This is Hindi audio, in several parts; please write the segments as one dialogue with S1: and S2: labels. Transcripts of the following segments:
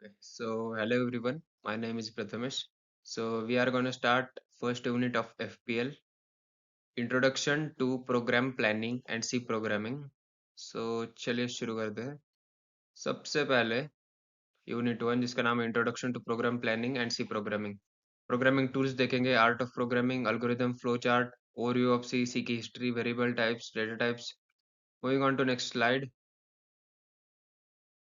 S1: Okay, so hello everyone. My name is Prathamesh. So we are going to start first unit of FPL, Introduction to Program Planning and C Programming. So चलिए शुरू करते हैं. सबसे पहले यूनिट 1 जिसका नाम है introduction to program planning and C programming. Programming tools देखेंगे, art of programming, algorithm, flow chart, overview of C, C की history, variable types, data types. Moving on to next slide.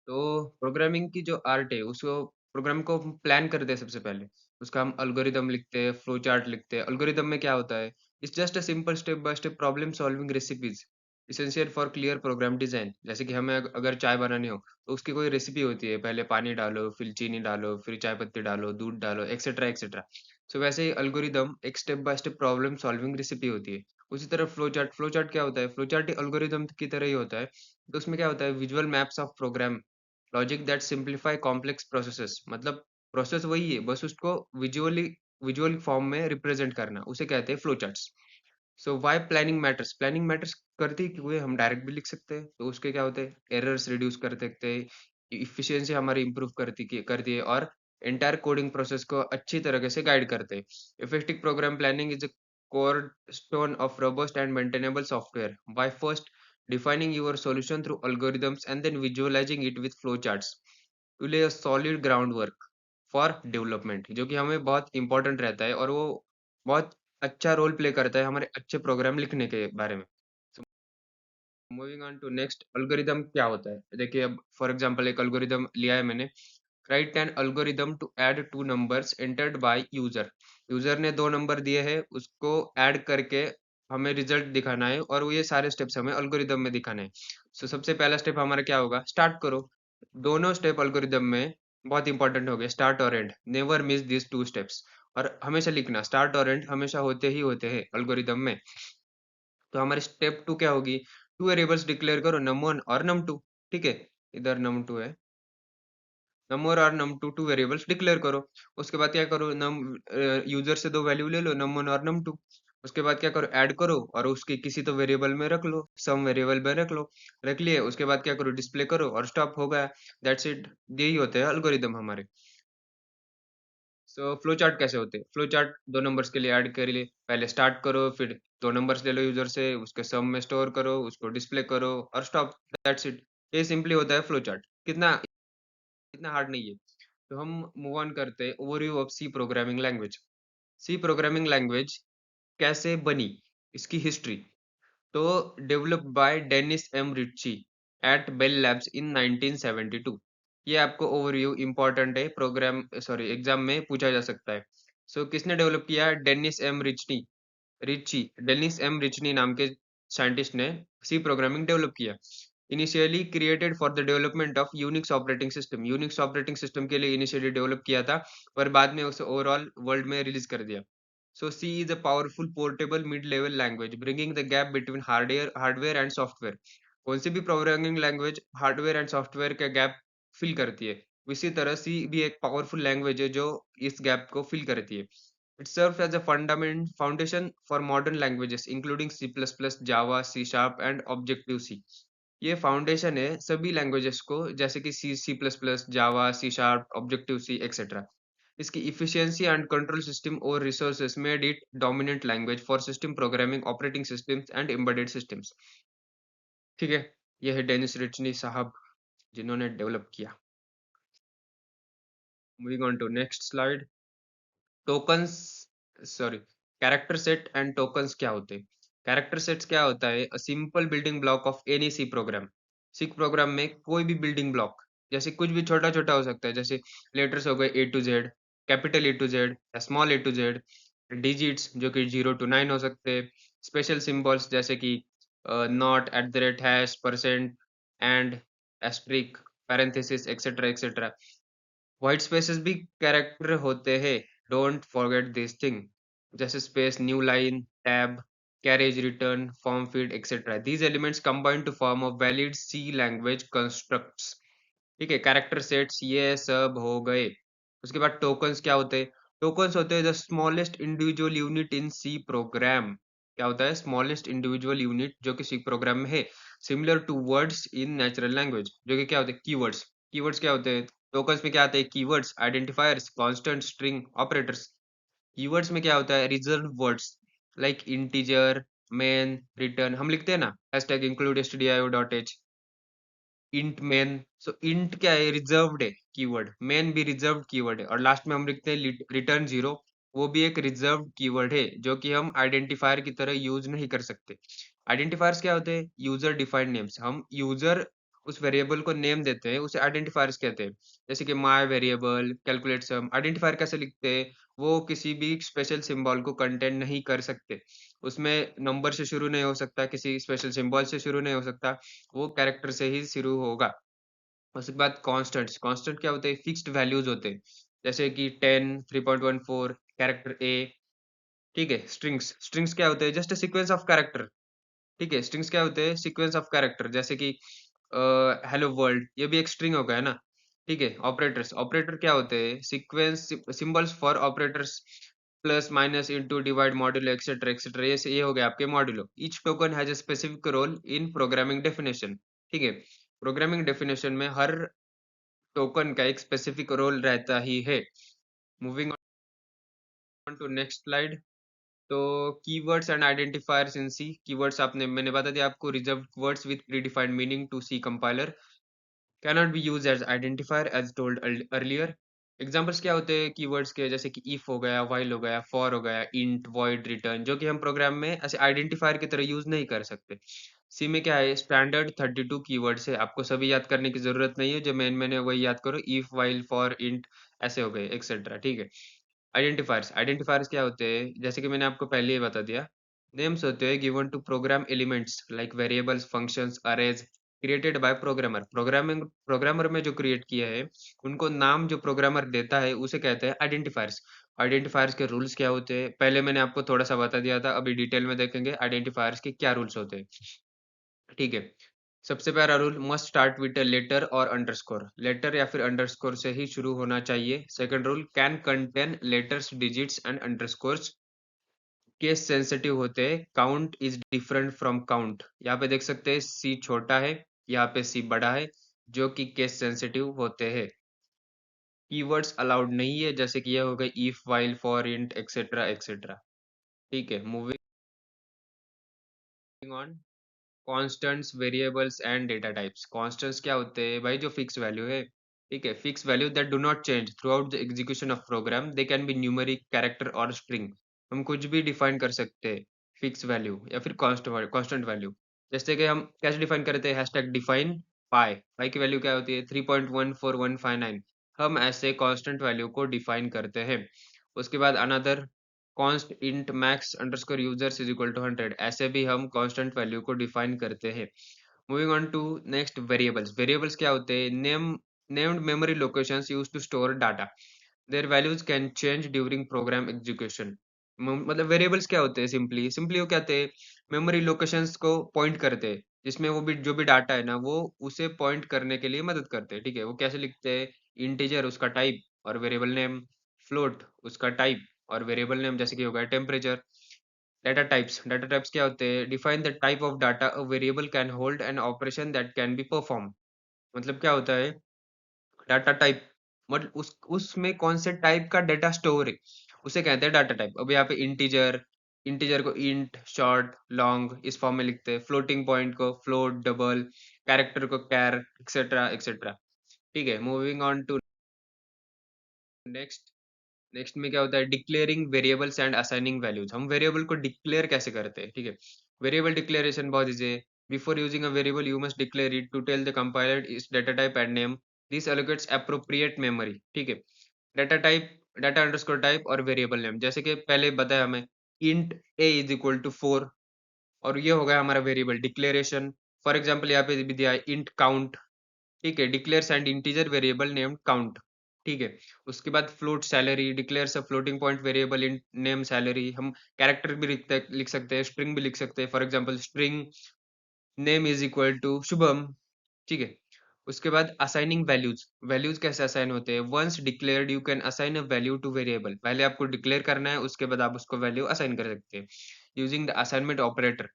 S1: तो प्रोग्रामिंग की जो आर्ट है उसको प्रोग्राम को हम प्लान करते हैं सबसे पहले. उसका हम एल्गोरिदम लिखते हैं, फ्लो चार्ट लिखते हैं. एल्गोरिदम में क्या होता है? It's just a simple step by step problem solving recipes essential for clear program design. जैसे कि हमें अगर चाय बनानी हो तो उसकी कोई रेसिपी होती है, पहले पानी डालो, फिर चीनी डालो, फिर चाय पत्ती डालो, दूध डालो, एक्सेट्रा एक्सेट्रा. सो वैसे ही एल्गोरिदम एक step by step problem solving recipe होती है. उसी तरह फ्लो चार्ट क्या होता है? फ्लो चार्ट एल्गोरिदम की तरह ही होता है. तो उसमें क्या होता है? Visual maps of program logic that simplify complex processes. मतलब प्रोसेस वही है, बस उसको विजुअल फॉर्म में रिप्रेजेंट करना, उसे कहते हैं flow charts. So why planning matters करती है क्योंकि हम डायरेक्ट भी लिख सकते हैं, तो उसके क्या होते हैं? एरर्स रिड्यूस कर सकते हैं, इफिशिएंसी हमारी इंप्रूव करती है और एंटायर कोडिंग प्रोसेस को अच्छी तरह से गाइड करते हैं. Effective program planning is a cornerstone of robust and maintainable software. By first defining your solution through algorithms and then visualizing it with flowcharts to lay a solid groundwork for development, जो कि हमें बहुत इंपॉर्टेंट रहता है और वो बहुत अच्छा रोल प्ले करता है हमारे अच्छे प्रोग्राम लिखने के बारे में. Moving on to next, algorithm क्या होता है? देखिए, अब फॉर एग्जांपल एक एल्गोरिदम लिया है मैंने. Write an algorithm to add two numbers entered by user. User ने दो नंबर दिए हैं, उसको ऐड करके हमें रिजल्ट दिखाना है और वो ये सारे स्टेप्स हमें एल्गोरिदम में दिखाने हैं. सो सबसे पहला स्टेप हमारा क्या होगा? स्टार्ट करो. दोनों स्टेप एल्गोरिदम में बहुत इंपॉर्टेंट हो गए, स्टार्ट और and. Never miss this two steps. और हमेशा लिखना, स्टार्ट और एंड हमेशा होते ही होते हैं एल्गोरिदम में. तो हमारे स्टेप टू क्या होगी? टू वेरिएबल्स डिक्लेयर करो, num1 और num2. ठीक है, इधर num2 है. num1 और num2 टू वेरिएबल्स डिक्लेयर करो. उसके बाद क्या करो? यूजर से दो वैल्यू ले लो, num1 और num2. उसके बाद क्या करो? ऐड करो और उसके किसी तो वेरिएबल में रख लो, सम वेरिएबल में रख लो. रख लिए, उसके बाद क्या करो? डिस्प्ले करो और स्टॉप हो गया. That's it. यही होते हैं एल्गोरिदम हमारे. सो फ्लो चार्ट कैसे होते हैं? फ्लो चार्ट दो नंबर्स के लिए ऐड कर लिए, पहले स्टार्ट करो, फिर दो नंबर्स ले लो यूजर से, उसके सम में स्टोर करो, उसको डिस्प्ले करो और स्टॉप. That's it. ये सिंपली होता है फ्लो चार्ट. कितना इतना हार्ड नहीं है. तो हम मूव ऑन करते हैं overview of C programming language. C programming language कैसे बनी, इसकी हिस्ट्री. तो developed by Dennis M Ritchie at Bell Labs in 1972. ये आपको ओवरव्यू इंपॉर्टेंट है, प्रोग्राम सॉरी एग्जाम में पूछा जा सकता है. सो किसने डेवलप किया? Dennis M Ritchie Dennis M Ritchie नाम के साइंटिस्ट ने सी प्रोग्रामिंग डेवलप किया. Initially created for the development of Unix operating system. Unix operating system के लिए इनिशियली डेवलप किया था, पर बाद में उसे ओवरऑल वर्ल्ड में रिलीज कर दिया. So C is a powerful portable mid-level language bringing the gap between hardware and software. कौन सी भी programming language hardware and software का गैप फिल करती है, उसी तरह सी भी एक पावरफुल लैंग्वेज है जो इस गैप को फिल करती है. It serves as a foundation for modern languages including C plus plus, Java, C sharp and objective C. ये फाउंडेशन है सभी लैंग्वेजेस को, जैसे कि C, C plus plus, Java, C sharp, objective C etcetera. इसकी efficiency and control system और resources made it dominant language for system programming, operating systems and embedded systems. ठीक है, ये है डेनिस रिचनी साहब जिन्होंने डेवलप किया. Moving on to next slide. Tokens sorry character set and tokens क्या होते हैं? कैरेक्टर सेट्स क्या होता है? A simple building block of any C program. C program में कोई भी बिल्डिंग ब्लॉक, जैसे कुछ भी छोटा छोटा हो सकता है, जैसे लेटर्स हो गए A to Z, capital A to Z या small A to Z. Digits जो कि 0 to 9 हो सकते हैं. स्पेशल सिंबल्स जैसे कि not, at the rate, hash, percent, and, asterisk, parenthesis etcetera etcetera. White spaces भी कैरेक्टर होते हैं, डोंट फॉरगेट दिस थिंग. जैसे space, new line, tab, carriage return, form feed etcetera. These elements combine to form a valid C language constructs. ठीक है, कैरेक्टर सेट्स ये सब हो गए. उसके बाद टोकन्स क्या होते हैं? टोकन्स होते हैं the smallest individual unit in C program. क्या होता है? स्मॉलेस्ट इंडिविजुअल यूनिट जो कि सी प्रोग्राम में है. Similar to words in natural language, जो कि क्या होते हैं? कीवर्ड्स. कीवर्ड्स क्या होते हैं? टोकन्स में क्या आता है? Keywords, identifiers, constant, string, operators. Keywords में क्या होता है? Reserved words like integer, main, return. हम लिखते हैं ना hashtag include stdio dot h, int main. So int क्या है? रिजर्व्ड है कीवर्ड। मेन भी रिजर्व्ड कीवर्ड है, और लास्ट में हम लिखते हैं रिटर्न जीरो। वो भी एक रिजर्व्ड कीवर्ड है जो कि हम आइडेंटिफायर की तरह यूज नहीं कर सकते। आइडेंटिफायर्स क्या होते हैं? User defined names. हम यूजर उस वेरिएबल को नेम देते हैं, उसे आइडेंटिफायर्स कहते हैं। जैसे कि my variable, calculate sum. Identifier कैसे लिखते हैं? वो किसी भी स्पेशल सिंबल को कंटेंट नहीं कर सकते। उसमें नंबर से शुरू नहीं हो सकता, किसी स्पेशल सिंबल से शुरू नहीं हो सकता, वो कैरेक्टर से ही शुरू होगा। उसके बाद कांस्टेंट्स। कांस्टेंट क्या होते हैं? फिक्स्ड वैल्यूज होते हैं, जैसे कि 10, 3.14, कैरेक्टर ए। ठीक है। स्ट्रिंग्स। स्ट्रिंग्स क्या होते हैं? Just a sequence of character. ठीक है। स्ट्रिंग्स क्या होते हैं? सीक्वेंस ऑफ कैरेक्टर, जैसे कि हेलो वर्ल्ड, ये भी एक स्ट्रिंग हो गया ना। ठीक है। ऑपरेटर्स। ऑपरेटर क्या होते हैं? Sequence symbols for operators, plus minus into divide modulo etcetera etcetera. ये हो गया आपके modulo. Each token has a specific role in programming definition. ठीक है। प्रोग्रामिंग डेफिनेशन में हर टोकन का एक स्पेसिफिक रोल रहता ही है। Moving on to next slide. तो keywords and identifiers in C. Keywords आपने मैंने बता दिया आपको, reserved words with predefined meaning to C compiler, cannot be used as identifier as told earlier। Examples क्या होते हैं कीवर्ड्स के? जैसे कि इफ हो गया, व्हाइल हो गया, फॉर हो गया, इंट, वॉइड, रिटर्न, जो कि हम प्रोग्राम में ऐसे आइडेंटिफायर की तरह यूज नहीं कर सकते। सी में क्या है? स्टैंडर्ड 32 कीवर्ड्स है, आपको सभी याद करने की जरूरत नहीं है, जो मेन मेन है वही याद करो। इफ, व्हाइल, फॉर, इंट, ऐसे हो गए एक्सेट्रा। ठीक है। आइडेंटिफायर्स। आइडेंटिफायर्स क्या होते हैं? जैसे कि मैंने आपको पहले ही बता दिया, नेम्स होते हैं given to program elements like variables, functions, arrays, created by programmer. Programmer में जो क्रिएट किया है, उनको नाम जो प्रोग्रामर देता है उसे कहते हैं आइडेंटिफायर्स। आइडेंटिफायर्स के रूल्स क्या होते हैं? पहले मैंने आपको थोड़ा सा बता दिया था, अभी डिटेल में देखेंगे आइडेंटिफायर्स के क्या रूल्स होते हैं। ठीक है। सबसे पहला rule, must start with a letter और अंडरस्कोर। लेटर या फिर अंडरस्कोर से ही शुरू होना चाहिए। Second rule, can contain letters, digits and underscores. Case sensitive होते हैं। Count is different from count. यहाँ पे देख सकते हैं सी छोटा है, यहाँ पे सी बड़ा है, जो कि केस सेंसिटिव होते हैं। कीवर्ड्स अलाउड नहीं है, जैसे कि ये हो गए if, while, for, int, etcetera etcetera. ठीक है। Moving on. Constants, variables and data types. Constants क्या होते हैं भाई? जो फिक्स वैल्यू है। ठीक है। Fix value that do not change throughout the execution of program. They can be numeric, character और स्ट्रिंग। हम कुछ भी डिफाइन कर सकते हैं फिक्स वैल्यू या फिर कांस्टेंट वैल्यू। जैसे कि हम कैसे डिफाइन करते हैं? हैशटैग डिफाइन पाई। पाई की वैल्यू क्या होती है? 3.14159। हम ऐसे कांस्टेंट वैल्यू को डिफाइन करते हैं। उसके बाद another, const int max underscore users is equal to 100। ऐसे भी हम कांस्टेंट वैल्यू को डिफाइन करते हैं। Moving on to next, variables. Variables क्या होते हैं? Named memory locations used to store data. Their values can change during program execution. मतलब वेरिएबल्स क्या होते हैं? सिंपली सिंपली वो कहते हैं, मेमोरी लोकेशंस को पॉइंट करते हैं, जिसमें वो भी जो भी डाटा है ना, वो उसे पॉइंट करने के लिए मदद करते हैं। ठीक है। वो कैसे लिखते हैं? इंटीजर उसका टाइप और वेरिएबल नेम, फ्लोट उसका टाइप और वेरिएबल नेम, जैसे कि हो गया temperature. Data types. Data types क्या होते हैं? Define the type of data a variable can hold an operation that can be perform. मतलब क्या होता है? डाटा टाइप मतलब उसमें कौन से टाइप का डेटा स्टोर है, उसे कहते हैं डाटा टाइप। अब यहाँ पे इंटीजर, इंटीजर को इंट, शॉर्ट, लॉन्ग इस फॉर्म में लिखते हैं। फ्लोटिंग पॉइंट को फ्लोट, डबल, कैरेक्टर को कैर, एक्सेट्रा एक्सेट्रा। ठीक है। Moving on to next. Next में क्या होता है? Declaring variables and assigning values. हम वेरिएबल को डिक्लेयर कैसे करते हैं? ठीक है। वेरिएबल डिक्लेरेशन बहुत इजी है। Before using a variable you must declare it to tell the compiler its data type and name. This allocates appropriate memory. ठीक है। Data type, data underscore type और वेरिएबल नेम, जैसे कि पहले बताया हमें, int a is equal to 4, और ये हो गया हमारा वेरिएबल डिक्लेरेशन। फॉर एग्जाम्पल यहाँ पे भी दिया है इंट काउंट। ठीक है। Declares and integer variable named count. ठीक है। उसके बाद float salary, declares a floating point variable in name salary. हम कैरेक्टर भी लिख सकते हैं, स्ट्रिंग भी लिख सकते हैं। For example string name is equal to Shubham. ठीक है। उसके बाद असाइनिंग वैल्यूज। वैल्यूज कैसे असाइन होते हैं? Once declared you can assign a value to variable. पहले आपको डिक्लेयर करना है, उसके बाद आप उसको वैल्यू असाइन कर सकते हैं using the assignment operator.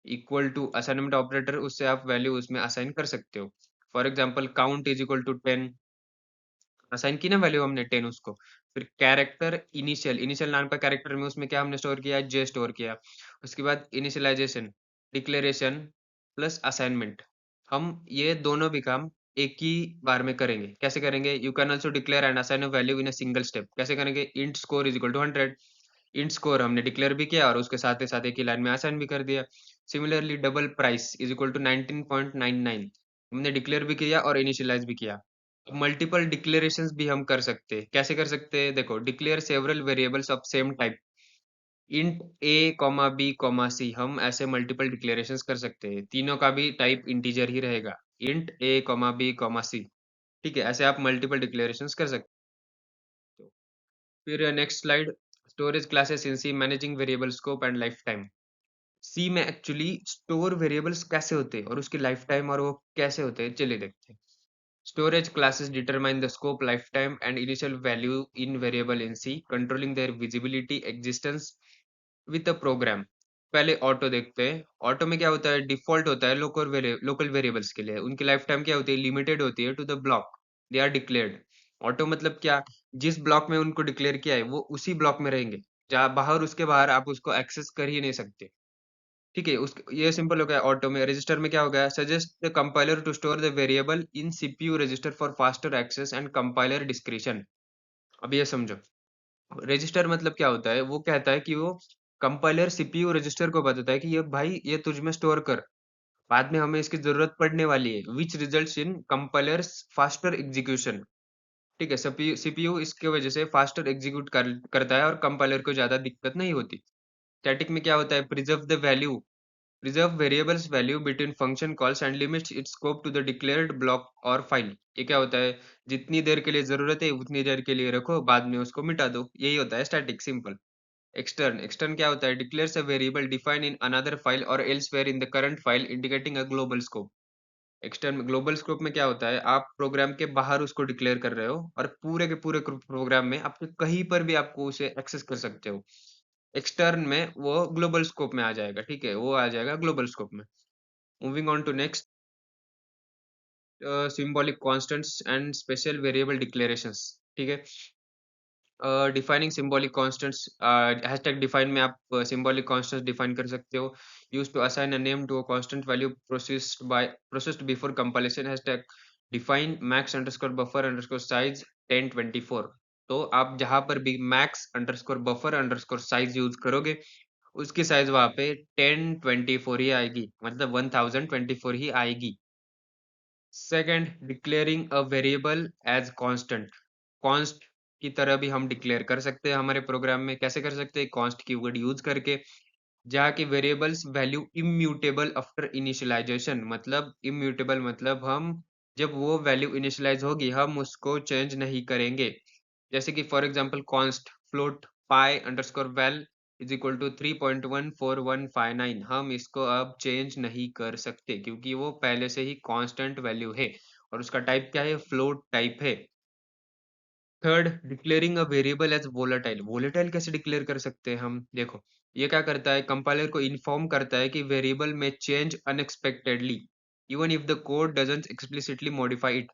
S1: Equal to assignment operator, उससे आप वैल्यू उसमें असाइन कर सकते हो। For example count is equal to 10। Assign की ना वैल्यू हमने 10 उसको। फिर कैरेक्टर इनिशियल, इनिशियल नाम का कैरेक्टर में उसमें क्या हमने स्टोर किया? जे स्टोर किया। उसके बाद इनिशियलाइजेशन, डिक्लेरेशन प्लस असाइनमेंट। हम ये दोनों भी काम एक ही बार में करेंगे। कैसे करेंगे? You can also declare and assign a value in a single step. कैसे करेंगे? Int score is equal to 100। Int score हमने डिक्लेयर भी किया और उसके साथ ही साथ एक ही लाइन में असाइन भी कर दिया। Similarly double price is equal to 19.99, हमने डिक्लेयर भी किया और इनिशियलाइज भी किया। मल्टीपल डिक्लेरेशंस भी हम कर सकते हैं। कैसे कर सकते हैं? देखो, declare several variables of same type, int A comma B comma C, हम ऐसे मल्टीपल डिक्लेरेशंस कर सकते हैं। तीनों का भी टाइप इंटीजर ही रहेगा, int A comma B comma सी। ठीक है, ऐसे आप मल्टीपल डिक्लेरेशंस कर सकते हो। फिर next slide, storage classes in C, managing variable scope and life time. C में एक्चुअली स्टोर वेरिएबल्स कैसे होते हैं और उसकी लाइफ टाइम और वो कैसे होते हैं, चलिए देखते हैं। Storage classes determine the scope, lifetime, and initial value in variable in C, controlling their visibility, existence with a program. पहले ऑटो देखते हैं। ऑटो में क्या होता है? डिफॉल्ट होता है लोकल वेरिएबल्स के लिए। उनकी लाइफ टाइम क्या होती है? लिमिटेड होती है to the block they are declared. Auto मतलब क्या? जिस ब्लॉक में उनको डिक्लेयर किया है वो उसी ब्लॉक में रहेंगे। जहाँ बाहर, उसके बाहर आप उसको एक्सेस कर ही नहीं सकते। ठीक है, उस ये सिंपल हो गया। ऑटो में रजिस्टर में क्या हो गया? Suggest the compiler to store the variable in CPU register for faster access and compiler discretion. अब ये समझो, रजिस्टर मतलब क्या होता है? वो कहता है कि वो कंपाइलर सीपीयू रजिस्टर को बताता है कि ये भाई ये तुझ में स्टोर कर, बाद में हमें इसकी जरूरत पड़ने वाली है, which results in compilers faster execution. ठीक है, सीपीयू इसके वजह से फास्टर एग्जीक्यूट करता है और कंपाइलर को ज्यादा दिक्कत नहीं होती। स्टैटिक में क्या होता है? Preserve the value, reserve variables value between function calls and limits its scope to the declared block or file। ये क्या होता है? जितनी देर के लिए जरूरत है उतनी देर के लिए रखो, बाद में उसको मिटा दो। यही होता है स्टैटिक, सिंपल। एक्सटर्न, एक्सटर्न क्या होता है? Declares a variable defined in another file और elsewhere in the current file, indicating a global scope. Extern global scope में क्या होता है? आप प्रोग्राम के बाहर उसको डिक्लेयर कर रहे हो और पूरे के पूरे प्रोग्राम में आप कहीं पर भी आपको उसे एक्सेस कर सकते हो। एक्सटर्न में वो ग्लोबल स्कोप में आ जाएगा। ठीक है, वो आ जाएगा ग्लोबल स्कोप में। Moving on to next, symbolic constants and special variable declarations। ठीक है, defining symbolic constants, hashtag define में आप सिंबॉलिक कांस्टेंट्स डिफाइन कर सकते हो। Use to assign a name to a constant value processed before compilation, hashtag define max underscore buffer underscore size 1024। तो आप जहां पर भी max underscore buffer underscore size use करोगे, उसकी साइज वहां पे 1024 ही आएगी, मतलब 1024 ही आएगी। Second, declaring a variable as constant. Const की तरह भी हम डिक्लेयर कर सकते हैं हमारे प्रोग्राम में। कैसे कर सकते हैं? कांस्ट कीवर्ड यूज करके, जहाँ की variables value immutable after initialization. मतलब इम्यूटेबल मतलब हम जब वो वैल्यू इनिशियलाइज होगी हम उसको चेंज नहीं करेंगे। जैसे कि for example const float pi underscore val is equal to 3.14159, हम इसको अब चेंज नहीं कर सकते क्योंकि वो पहले से ही कांस्टेंट वैल्यू है और उसका टाइप क्या है? फ्लोट टाइप है। Third, declaring a variable as volatile. Volatile कैसे डिक्लेयर कर सकते हैं हम? देखो, ये क्या करता है? कंपाइलर को इन्फॉर्म करता है कि वेरिएबल में change unexpectedly even if the code doesn't explicitly modify it.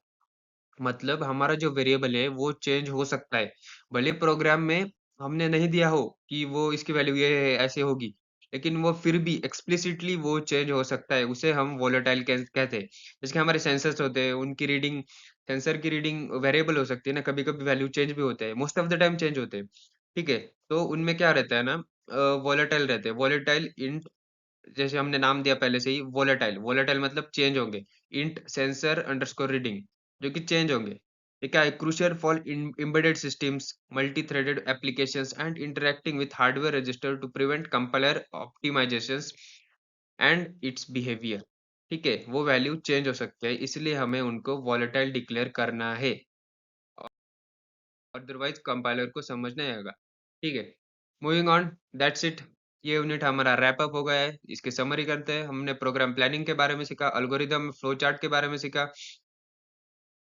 S1: मतलब हमारा जो वेरिएबल है वो चेंज हो सकता है, भले प्रोग्राम में हमने नहीं दिया हो कि वो इसकी वैल्यू ये है ऐसे होगी, लेकिन वो फिर भी एक्सप्लिसिटली वो चेंज हो सकता है। उसे हम वोलेटाइल कहते हैं। जैसे कि हमारे सेंसर्स होते हैं, उनकी रीडिंग, सेंसर की रीडिंग वेरिएबल हो सकती है ना, कभी कभी वैल्यू चेंज भी होते हैं, most of the time change होते हैं। ठीक है, तो उनमें क्या रहता है ना, वोलेटाइल रहते हैं। वोलेटाइल इंट, जैसे हमने नाम दिया पहले से ही वोलेटाइल, वोलेटाइल मतलब चेंज होंगे। इंट सेंसर अंडरस्कोर रीडिंग, जो कि चेंज होंगे। ये क्या है? Crucial for embedded systems, multi threaded applications and interacting with hardware register to prevent compiler optimizations and its behaviour. ठीक है, वो वैल्यू चेंज हो सकते हैं, इसलिए हमें उनको वॉलेटाइल डिक्लेयर करना है, अदरवाइज कंपाइलर को समझ नहीं आएगा। ठीक है, मूविंग ऑन, दैट्स इट। ये यूनिट हमारा रैप अप हो गया है। इसकी समरी करते हैं। हमने प्रोग्राम प्लानिंग के बारे में सीखा, एल्गोरिदम फ्लो चार्ट के बारे में सीखा,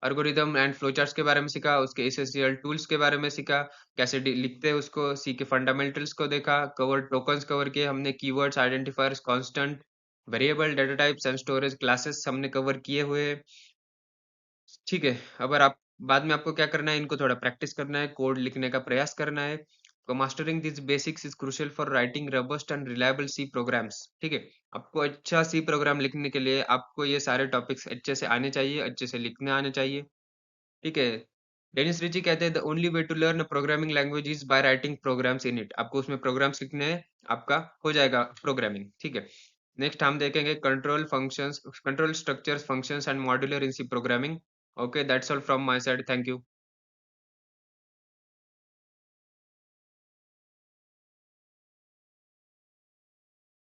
S1: एल्गोरिदम एंड फ्लो चार्ट्स के बारे में सीखा, उसके एसएसएल टूल्स के बारे में सीखा, कैसे लिखते हैं उसको, सी के फंडामेंटल्स को देखा, कवर टोकन्स कवर किए हमने, keywords, identifiers, constant, variable, data types and storage classes हमने कवर किए हुए हैं। ठीक है, अगर आप बाद में आपको क्या करना है, इनको थोड़ा प्रैक्टिस करना है, कोड लिखने का प्रयास करना है। तो mastering this basics is crucial for writing robust and reliable C programs, ठीक है? आपको अच्छा सी प्रोग्राम लिखने के लिए आपको ये सारे टॉपिक्स अच्छे से आने चाहिए, अच्छे से लिखने आने चाहिए, ठीक है? डेनिस रिची कहते हैं the only way to learn a programming language is by writing programs in it. आपको उसमें प्रोग्राम्स लिखने हैं, आपका हो जाएगा प्रोग्रामिंग, ठीक है? नेक्स्ट हम देखेंगे control functions, control structures, functions and modular in C programming. Okay, that's all from my side, thank you.